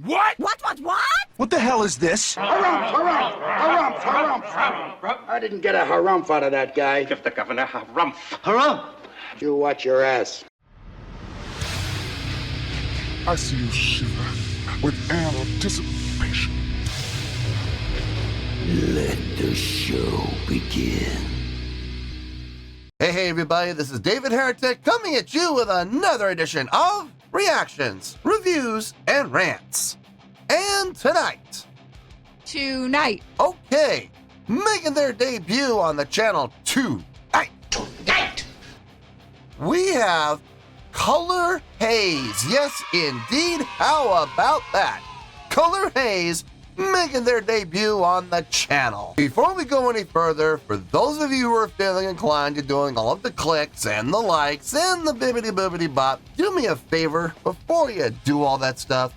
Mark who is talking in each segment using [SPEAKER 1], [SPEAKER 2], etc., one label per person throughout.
[SPEAKER 1] What?
[SPEAKER 2] What?
[SPEAKER 3] What the hell is this?
[SPEAKER 4] Harumph. I didn't get a harumph out of that guy.
[SPEAKER 1] Give the governor harumph.
[SPEAKER 3] Harumph!
[SPEAKER 4] You watch your ass.
[SPEAKER 5] I see you shiver with anticipation.
[SPEAKER 6] Let the show begin.
[SPEAKER 7] Hey everybody, this is David Heretic coming at you with another edition of Reactions, Reviews, and Rants. And tonight, okay, making their debut on the channel tonight, we have Colour Haze. Yes, indeed. How about that? Colour Haze making their debut on the channel. Before we go any further, for those of you who are feeling inclined to doing all of the clicks and the likes and the bibbity-boobity bop, do me a favor before you do all that stuff.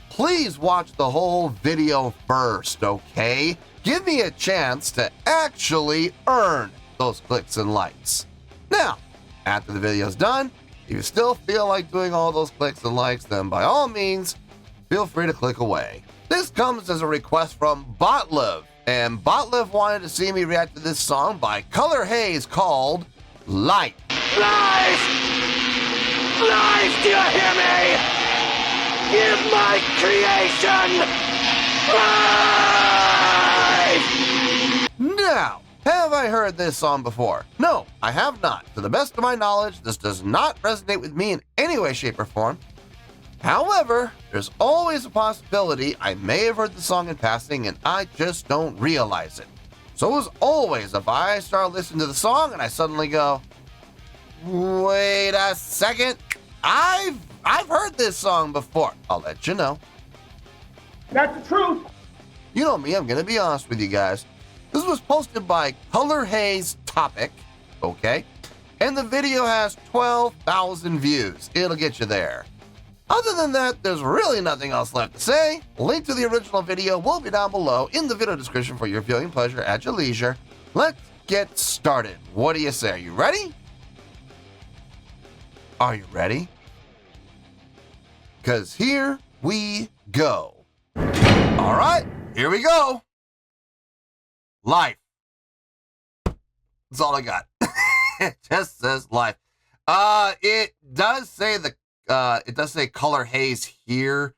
[SPEAKER 7] Please watch the whole video first, okay? Give me a chance to actually earn those clicks and likes. Now, after the video's done, if you still feel like doing all those clicks and likes, then by all means, feel free to click away. This comes as a request from Botliv, and Botliv wanted to see me react to this song by Colour Haze called Life.
[SPEAKER 1] Life! Life, do you hear me? Give my creation life!
[SPEAKER 7] Now, have I heard this song before? No, I have not. To the best of my knowledge, this does not resonate with me in any way, shape, or form. However, there's always a possibility I may have heard the song in passing and I just don't realize it. So as always, if I start listening to the song and I suddenly go, wait a second, I've heard this song before, I'll let you know.
[SPEAKER 1] That's the truth.
[SPEAKER 7] You know me, I'm gonna be honest with you guys. This was posted by Colour Haze Topic, okay? And the video has 12,000 views. It'll get you there. Other than that, there's really nothing else left to say. Link to the original video will be down below in the video description for your viewing pleasure at your leisure. Let's get started. What do you say? Are you ready? Are you ready? Because here we go. All right, here we go. Life. That's all I got. It just says life. It does say Colour Haze here.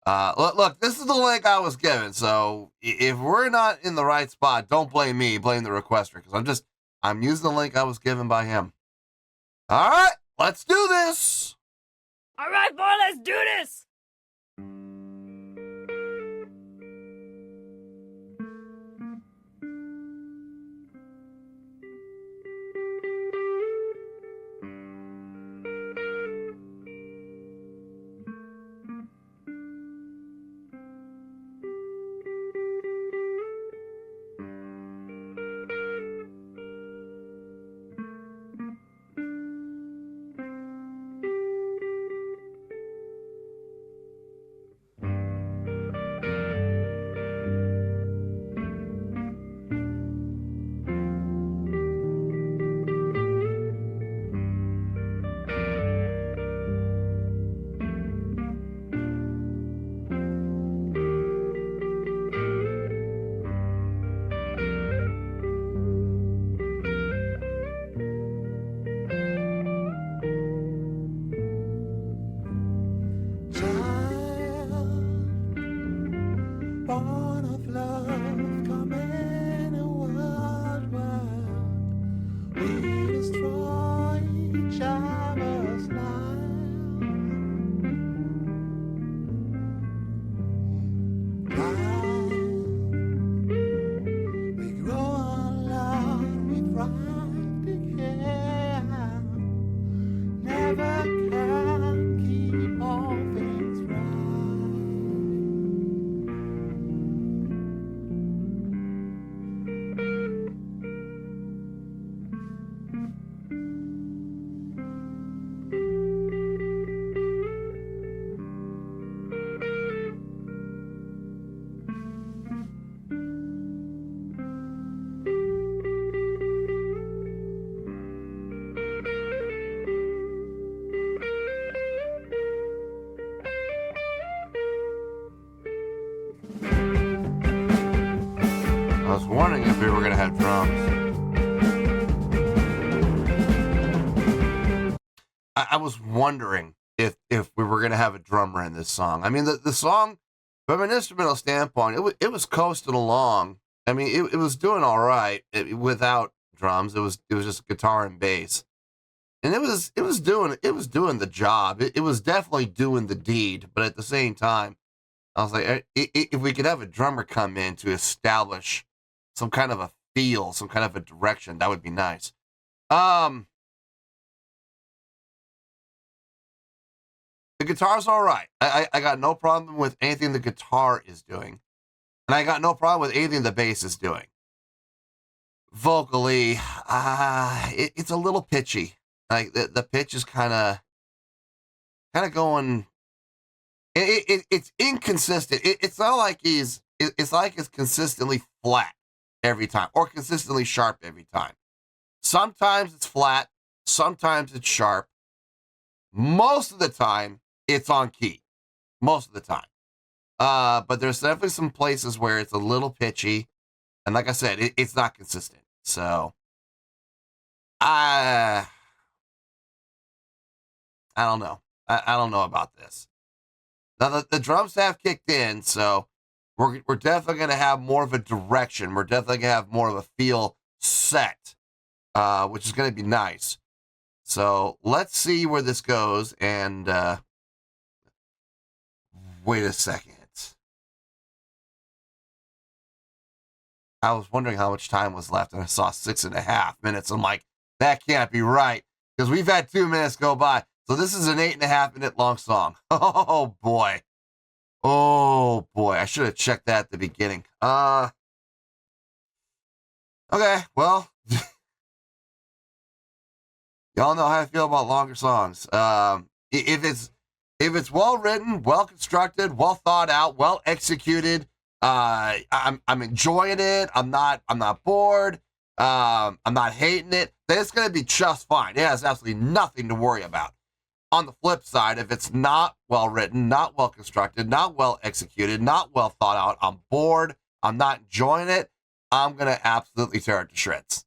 [SPEAKER 7] Look, this is the link I was given. So if we're not in the right spot, don't blame me, blame the requester, because I'm using the link I was given by him. All right, let's do this.
[SPEAKER 2] All right, boy, let's do this.
[SPEAKER 5] Born of love, come in a world where we destroy each other's lives. We grow alone, we thrive together. Never can keep all things right.
[SPEAKER 7] was wondering if we were gonna have drums. I was wondering if we were gonna have a drummer in this song. I mean, the song, from an instrumental standpoint, it was coasting along. I mean, it was doing all right without drums. It was just guitar and bass, and it was doing the job. It was definitely doing the deed. But at the same time, I was like, if we could have a drummer come in to establish some kind of a feel, some kind of a direction, that would be nice. The guitar's all right. I got no problem with anything the guitar is doing. And I got no problem with anything the bass is doing. Vocally, it's a little pitchy. Like the pitch is kind of going. It's inconsistent. It's not like it's like it's consistently flat every time or consistently sharp every time. Sometimes it's flat. Sometimes it's sharp. Most of the time, it's on key. Most of the time. But there's definitely some places where it's a little pitchy. And like I said, it's not consistent. So, I don't know. I don't know about this. Now, the drums have kicked in, so we're definitely going to have more of a direction. We're definitely going to have more of a feel set, which is going to be nice. So, let's see where this goes. And, wait a second. I was wondering how much time was left, and I saw 6.5 minutes. I'm like, that can't be right, because we've had 2 minutes go by. So this is an 8.5 minute long song. Oh boy. Oh boy. I should have checked that at the beginning. Okay, well, y'all know how I feel about longer songs. If it's well written, well constructed, well thought out, well executed, I'm enjoying it. I'm not bored. I'm not hating it. Then it's gonna be just fine. It has absolutely nothing to worry about. On the flip side, if it's not well written, not well constructed, not well executed, not well thought out, I'm bored, I'm not enjoying it, I'm gonna absolutely tear it to shreds.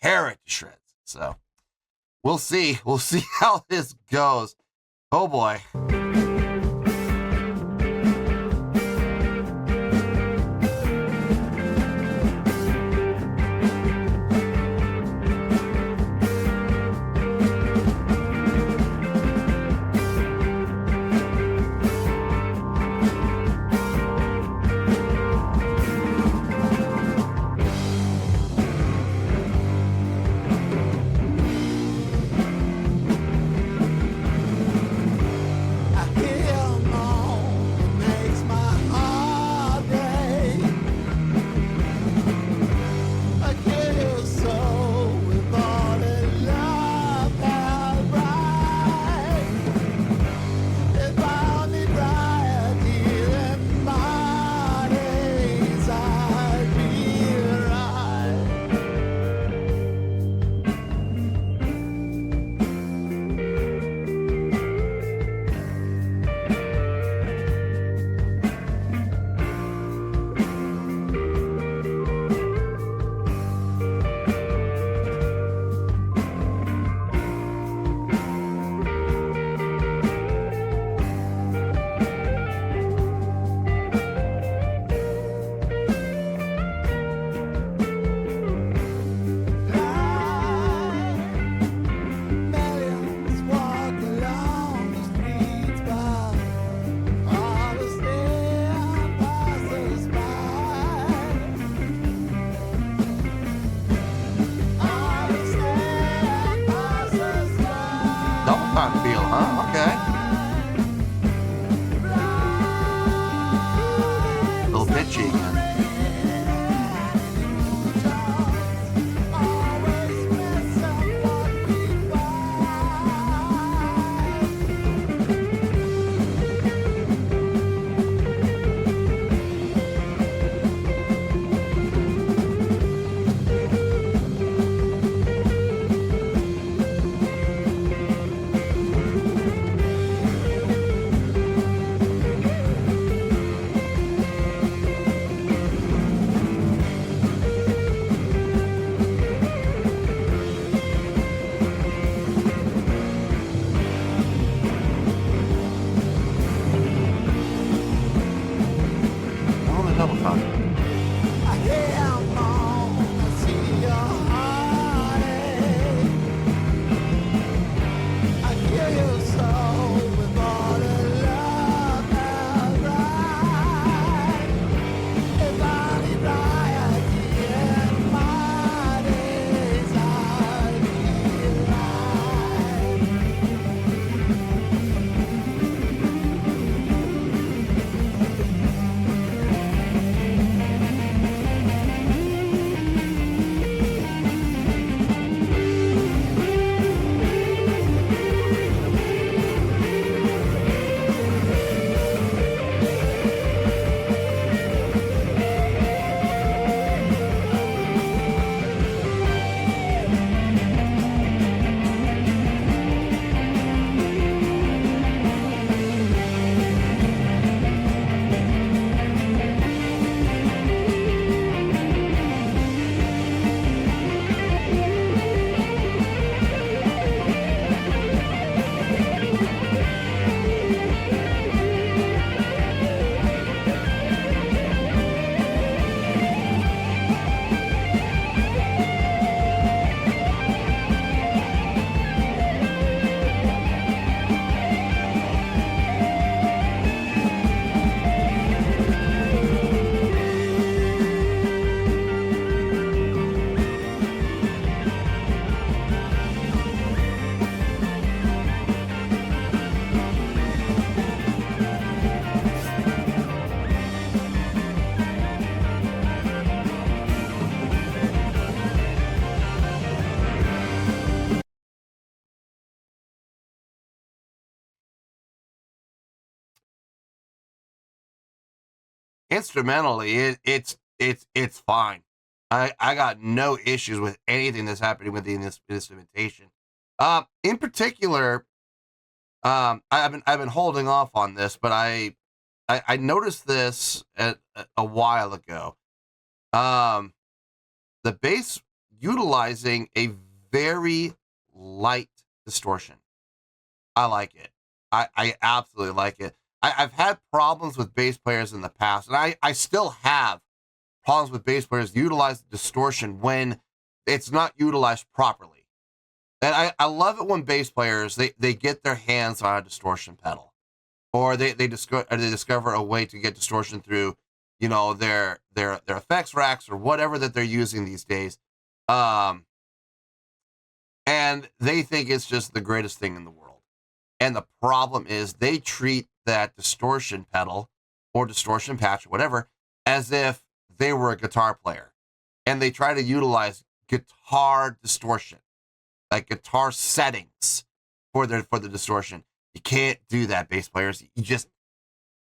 [SPEAKER 7] Tear it to shreds. So we'll see. We'll see how this goes. Oh boy. Feel, huh? Okay. A little pitchy again. Instrumentally, it's fine. I got no issues with anything that's happening with the instrumentation. In particular, I've been holding off on this, but I noticed this a while ago. The bass utilizing a very light distortion. I like it. I absolutely like it. I've had problems with bass players in the past, and I still have problems with bass players utilize the distortion when it's not utilized properly. And I love it when bass players they get their hands on a distortion pedal, or they discover a way to get distortion through, you know, their effects racks or whatever that they're using these days. And they think it's just the greatest thing in the world. And the problem is they treat that distortion pedal or distortion patch or whatever as if they were a guitar player. And they try to utilize guitar distortion, like guitar settings for the distortion. You can't do that, bass players.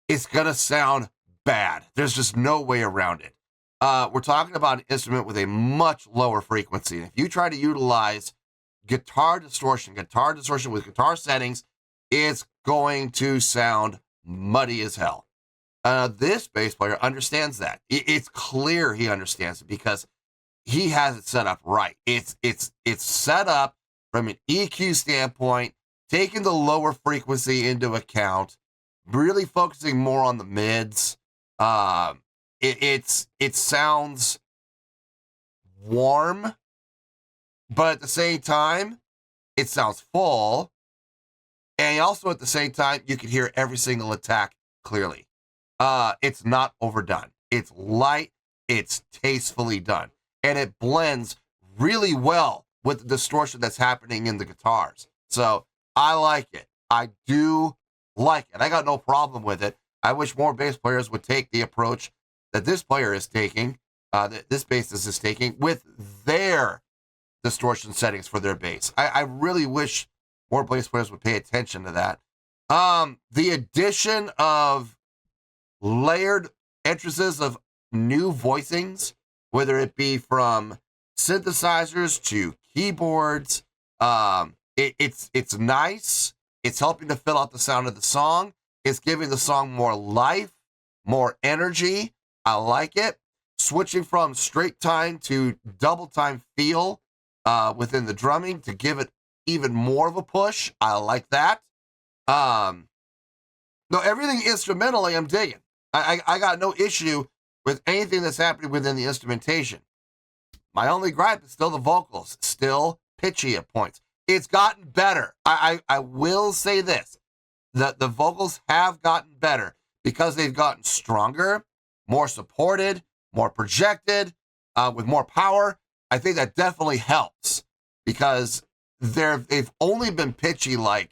[SPEAKER 7] It's going to sound bad. There's just no way around it. We're talking about an instrument with a much lower frequency. And if you try to utilize guitar distortion with guitar settings, it's going to sound muddy as hell. This bass player understands that. It's clear he understands it because he has it set up right. It's set up from an EQ standpoint, taking the lower frequency into account, really focusing more on the mids. It sounds warm, but at the same time, it sounds full. And also at the same time, you can hear every single attack clearly. It's not overdone. It's light. It's tastefully done. And it blends really well with the distortion that's happening in the guitars. So I like it. I do like it. I got no problem with it. I wish more bass players would take the approach that this player is taking, that this bassist is taking with their distortion settings for their bass. I really wish more bass players would pay attention to that. The addition of layered entrances of new voicings, whether it be from synthesizers to keyboards, it's nice. It's helping to fill out the sound of the song. It's giving the song more life, more energy. I like it. Switching from straight time to double time feel within the drumming to give it even more of a push. I like that. No, everything instrumentally I'm digging. I got no issue with anything that's happening within the instrumentation. My only gripe is still the vocals, still pitchy at points. It's gotten better. I will say this. The vocals have gotten better because they've gotten stronger, more supported, more projected, with more power. I think that definitely helps because they've only been pitchy like,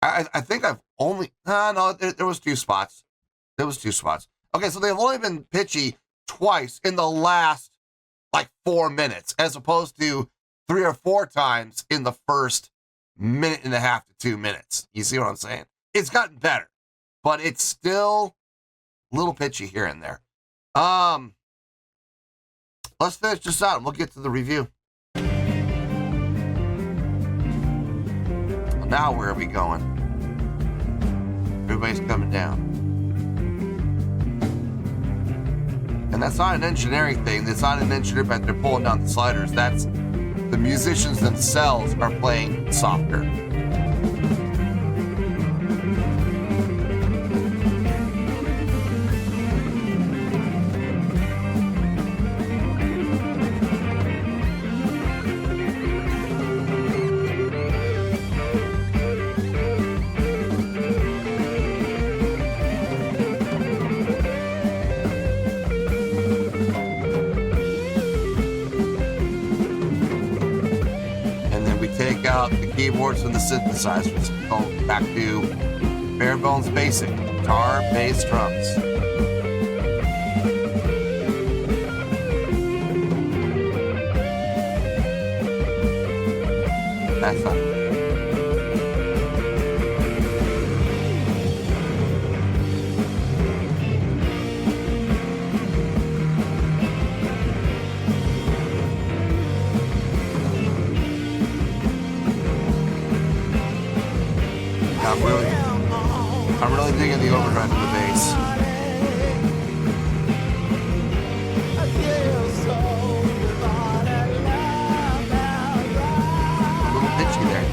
[SPEAKER 7] I think I've only, no, there was 2 spots. There was 2 spots. Okay, so they've only been pitchy twice in the last like 4 minutes, as opposed to 3 or 4 times in the first minute and a half to 2 minutes. You see what I'm saying? It's gotten better, but it's still a little pitchy here and there. Let's finish this out and we'll get to the review. Now where are we going? Everybody's coming down. And that's not an engineering thing. That's not an engineer back there pulling down the sliders. That's the musicians themselves are playing softer. Out the keyboards and the synthesizers. Go back to bare bones basic guitar, bass, drums. That's not. I'm really digging the overdrive of the bass. A little pitchy there.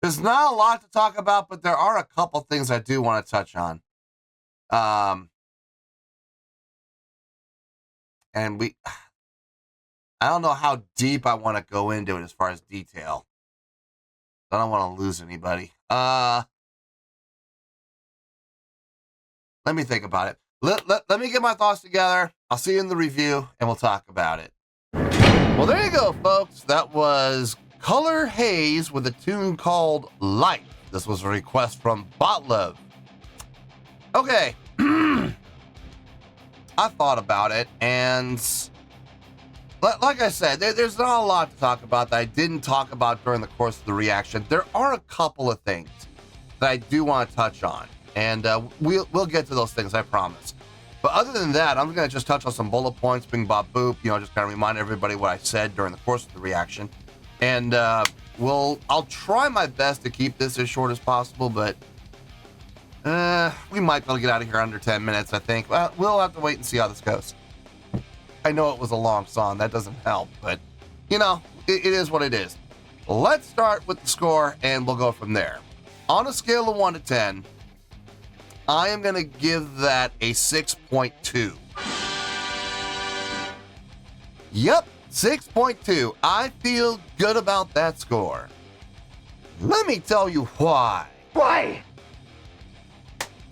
[SPEAKER 7] There's not a lot to talk about, but there are a couple things I do want to touch on. And I don't know how deep I want to go into it as far as detail. I don't want to lose anybody. Let me think about it. Let me get my thoughts together. I'll see you in the review, and we'll talk about it. Well, there you go, folks. That was Colour Haze with a tune called Light. This was a request from Botlove. Okay. I thought about it, and like I said, there's not a lot to talk about that I didn't talk about during the course of the reaction. There are a couple of things that I do want to touch on, and we'll get to those things, I promise. But other than that, I'm going to just touch on some bullet points, bing, bop, boop, just kind of remind everybody what I said during the course of the reaction. And I'll try my best to keep this as short as possible, but we might be able to get out of here under 10 minutes, I think. Well, we'll have to wait and see how this goes. I know it was a long song. That doesn't help, but, it is what it is. Let's start with the score, and we'll go from there. On a scale of 1 to 10, I am going to give that a 6.2. Yep, 6.2. I feel good about that score. Let me tell you why.
[SPEAKER 1] Why?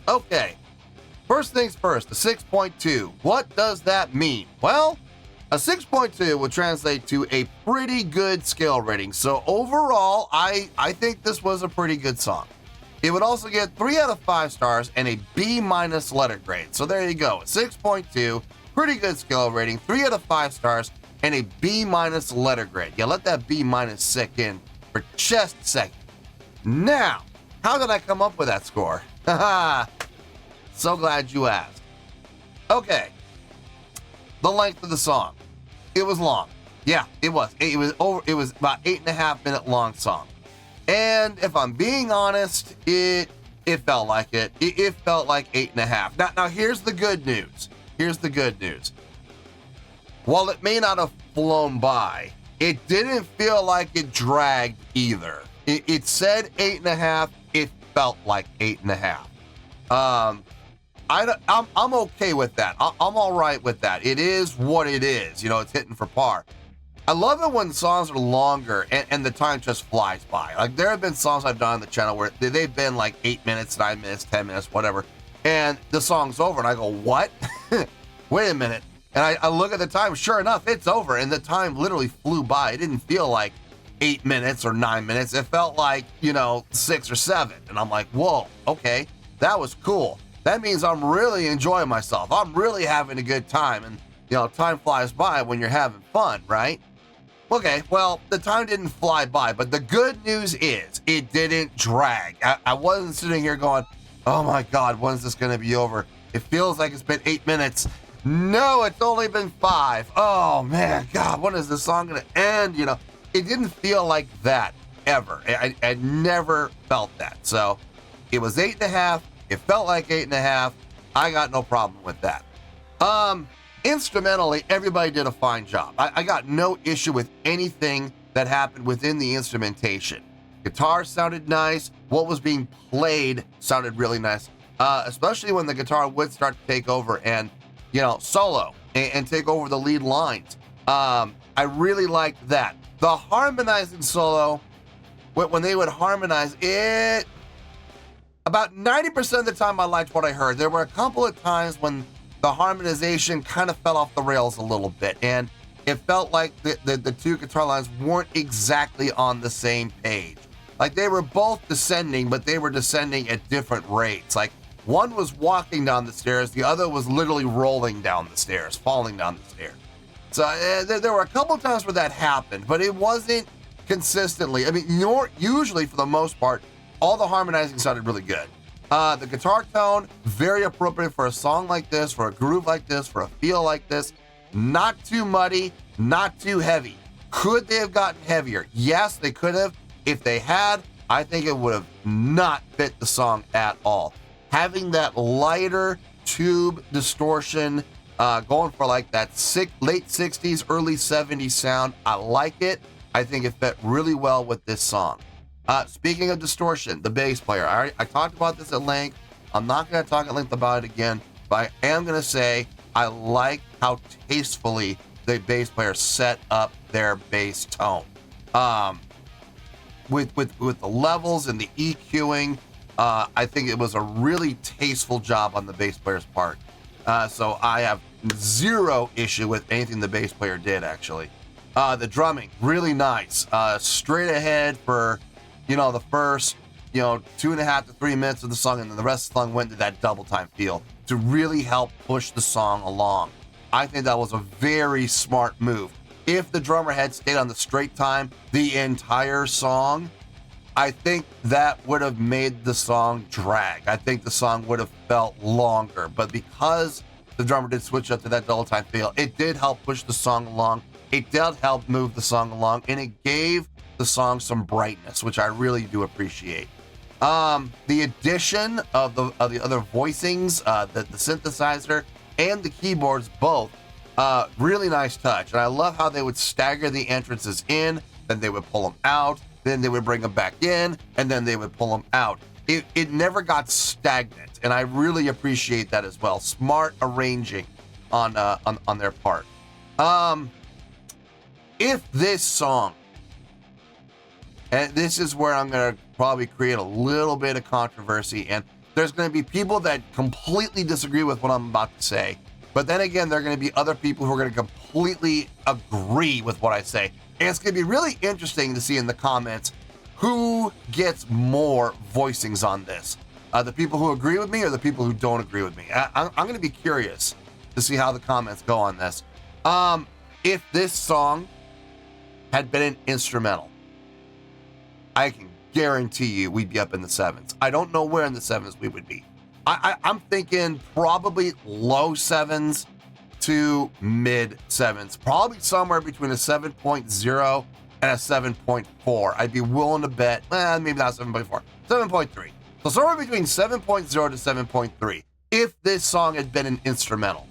[SPEAKER 7] Okay, first things first, the 6.2. What does that mean? Well, a 6.2 would translate to a pretty good scale rating. So overall, I think this was a pretty good song. It would also get 3 out of 5 stars and a B- letter grade. So there you go, 6.2, pretty good skill rating, 3 out of 5 stars and a B- letter grade. Yeah, let that B- sink in for just a second. Now, how did I come up with that score? Haha, so glad you asked. Okay, the length of the song. It was long. Yeah, it was. It was about 8.5 minute long song. And if I'm being honest, it felt like it. It felt like 8.5. Now here's the good news. Here's the good news. While it may not have flown by, it didn't feel like it dragged either. It said 8.5. It felt like 8.5. I'm okay with that. I'm all right with that. It is what it is. You know, it's hitting for par. I love it when songs are longer and the time just flies by. Like, there have been songs I've done on the channel where they've been like 8 minutes, 9 minutes, 10 minutes, whatever, and the song's over, and I go, what? Wait a minute. And I look at the time, sure enough, it's over, and the time literally flew by. It didn't feel like 8 minutes or 9 minutes. It felt like, 6 or 7. And I'm like, whoa, okay, that was cool. That means I'm really enjoying myself. I'm really having a good time. And, time flies by when you're having fun, right? Okay, well, the time didn't fly by, but the good news is it didn't drag. I wasn't sitting here going, oh my God, when's this going to be over? It feels like it's been 8 minutes. No, it's only been 5. Oh man, God, when is this song going to end? It didn't feel like that ever. I never felt that. So it was 8.5. It felt like 8.5. I got no problem with that. Instrumentally, everybody did a fine job. I got no issue with anything that happened within the instrumentation. Guitar sounded nice. What was being played sounded really nice, especially when the guitar would start to take over and, solo and take over the lead lines. I really liked that. The harmonizing solo, when they would harmonize it, about 90% of the time I liked what I heard. There were a couple of times when the harmonization kind of fell off the rails a little bit, and it felt like the two guitar lines weren't exactly on the same page. Like, they were both descending, but they were descending at different rates. Like, one was walking down the stairs, the other was literally rolling down the stairs, falling down the stairs. So there were a couple of times where that happened, but it wasn't consistently. I mean, usually, for the most part, all the harmonizing sounded really good. The guitar tone, very appropriate for a song like this, for a groove like this, for a feel like this. Not too muddy, not too heavy. Could they have gotten heavier? Yes, they could have. If they had, I think it would have not fit the song at all. Having that lighter tube distortion, going for like that late 60s, early 70s sound, I like it. I think it fit really well with this song. Speaking of distortion, the bass player. I talked about this at length. I'm not going to talk at length about it again, but I am going to say I like how tastefully the bass player set up their bass tone. With the levels and the EQing, I think it was a really tasteful job on the bass player's part. So I have zero issue with anything the bass player did, actually. The drumming, really nice. Straight ahead for the first, 2.5 to 3 minutes of the song, and then the rest of the song went to that double time feel to really help push the song along. I think that was a very smart move. If the drummer had stayed on the straight time the entire song, I think that would have made the song drag. I think the song would have felt longer, but because the drummer did switch up to that double time feel, it did help push the song along. It did help move the song along, and it gave the song some brightness, which I really do appreciate. The addition of the other voicings, the synthesizer and the keyboards, both really nice touch. And I love how they would stagger the entrances in, then they would pull them out, then they would bring them back in, and then they would pull them out. It never got stagnant, and I really appreciate that as well. Smart arranging on their part. If this song, and this is where I'm going to probably create a little bit of controversy, and there's going to be people that completely disagree with what I'm about to say, but then again, there are going to be other people who are going to completely agree with what I say. And it's going to be really interesting to see in the comments who gets more voicings on this? The people who agree with me or the people who don't agree with me? I'm going to be curious to see how the comments go on this. If this song had been an instrumental, I can guarantee you we'd be up in the 7s. I don't know where in the 7s we would be. I'm thinking probably low 7s to mid 7s, probably somewhere between a 7.0 and a 7.4. I'd be willing to bet, maybe not 7.4, 7.3. So somewhere between 7.0 to 7.3 if this song had been an instrumental.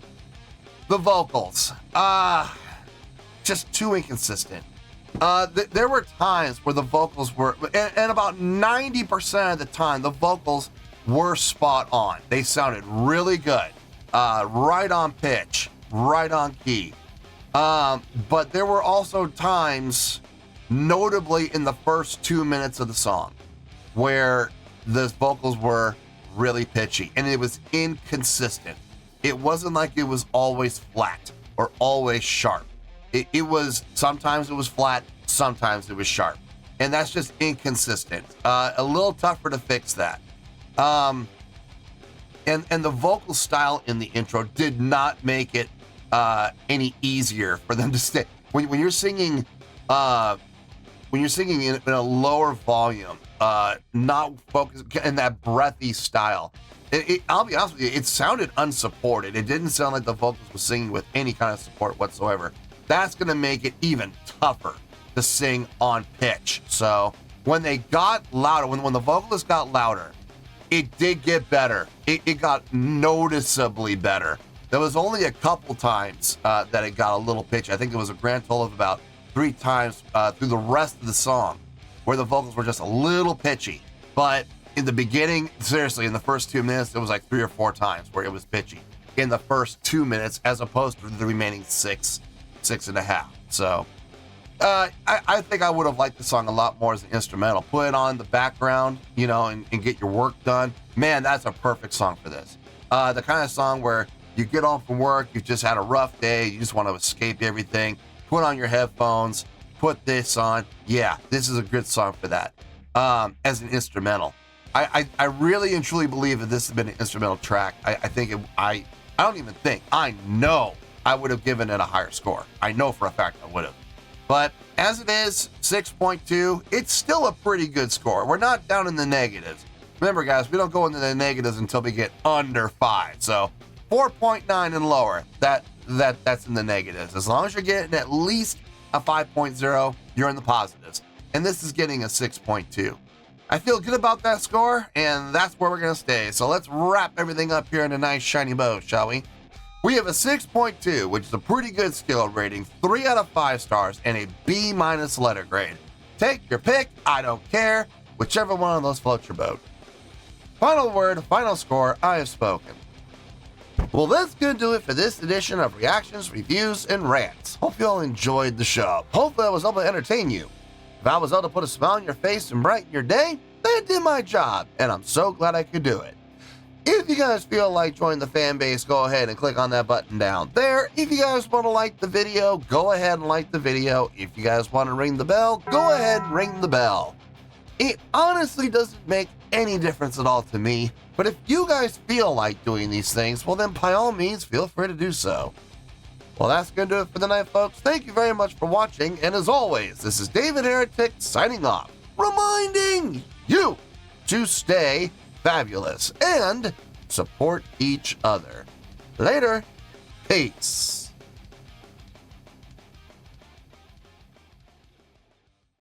[SPEAKER 7] The vocals, just too inconsistent. There were times where the vocals were, and about 90% of the time, the vocals were spot on. They sounded really good, right on pitch, right on key. But there were also times, notably in the first 2 minutes of the song, where the vocals were really pitchy and it was inconsistent. It wasn't like it was always flat or always sharp. It was, sometimes it was flat, sometimes it was sharp. And that's just inconsistent. A little tougher to fix that. And the vocal style in the intro did not make it any easier for them to stay. When you're singing in a lower volume, not focused in that breathy style, I'll be honest with you, it sounded unsupported. It didn't sound like the vocals were singing with any kind of support whatsoever. That's going to make it even tougher to sing on pitch. So when they got louder, when the vocalist got louder, it did get better. It got noticeably better. There was only a couple times that it got a little pitchy. I think it was a grand total of about 3 times through the rest of the song where the vocals were just a little pitchy. But in the beginning, seriously, in the first 2 minutes, there was like 3 or 4 times where it was pitchy in the first 2 minutes as opposed to the remaining 6.5. So I think I would have liked the song a lot more as an instrumental. Put it on the background, and get your work done. Man, that's a perfect song for this. The kind of song where you get home from work, you've just had a rough day, you just want to escape everything, put on your headphones, put this on. Yeah, this is a good song for that. As an instrumental. I really and truly believe that this has been an instrumental track. I know I would have given it a higher score. I know for a fact I would have. But as it is, 6.2, it's still a pretty good score. We're not down in the negatives. Remember, guys, we don't go into the negatives until we get under 5. So 4.9 and lower, that's in the negatives. As long as you're getting at least a 5.0, you're in the positives. And this is getting a 6.2. I feel good about that score, and that's where we're going to stay. So let's wrap everything up here in a nice shiny bow, shall we? We have a 6.2, which is a pretty good skill rating, 3 out of 5 stars, and a B- letter grade. Take your pick, I don't care, whichever one of those floats your boat. Final word, final score, I have spoken. Well, that's going to do it for this edition of Reactions, Reviews, and Rants. Hope you all enjoyed the show. Hopefully I was able to entertain you. If I was able to put a smile on your face and brighten your day, then I did my job, and I'm so glad I could do it. If you guys feel like joining the fan base, go ahead and click on that button down there. If you guys want to like the video, go ahead and like the video. If you guys want to ring the bell, go ahead and ring the bell. It honestly doesn't make any difference at all to me, but if you guys feel like doing these things, well then by all means, feel free to do so. Well, that's going to do it for the night, folks. Thank you very much for watching, and as always, this is David Heretic signing off, reminding you to stay fabulous and support each other. Later. Peace.